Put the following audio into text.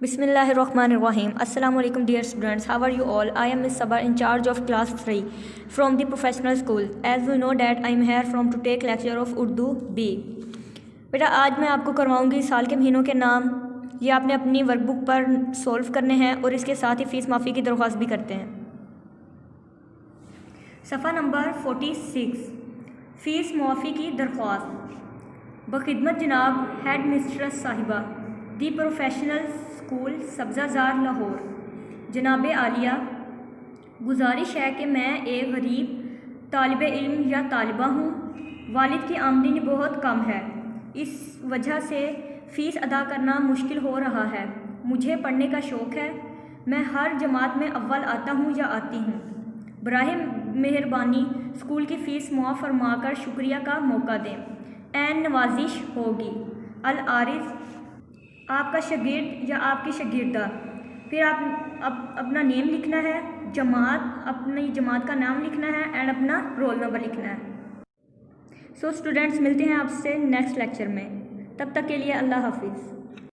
Bismillahirrahmanirrahim. Assalamu alaikum dear students. How are you all? I am Miss Sabah in charge of class 3 from the professional school. As you know that I am here from to take lecture of Urdu B. बेटा आज मैं आपको करवाऊंगी साल के महीनों के नाम। ये आपने अपनी वर्कबुक पर सॉल्व करने हैं और इसके साथ ही फ़ीस माफ़ी की दरख्वास्त भी करते हैं। सफ़ा नंबर 46 फ़ीस माफ़ी की दरख्वास्त। बखिदमत जनाब हेड मिस्ट्रेस साहिबा दी प्रोफेशनल स्कूल सब्ज़ाज़ार लाहौर, जनाब आलिया, गुजारिश है कि मैं एक गरीब तालिब इल्म या तालिबा हूँ। वालिद की आमदनी बहुत कम है, इस वजह से फ़ीस अदा करना मुश्किल हो रहा है। मुझे पढ़ने का शौक़ है, मैं हर जमात में अव्वल आता हूँ या आती हूँ। बराह मेहरबानी स्कूल की फ़ीस मुआफ़ फरमा कर शुक्रिया का मौका दें। एन नवाजिश होगी। अल आरिज़ आपका शागिर्द या आपकी शागिर्दा। फिर आप अपना नेम लिखना है, जमात, अपनी जमात का नाम लिखना है एंड अपना रोल नंबर लिखना है। सो स्टूडेंट्स मिलते हैं आपसे नेक्स्ट लेक्चर में, तब तक के लिए अल्लाह हाफिज़।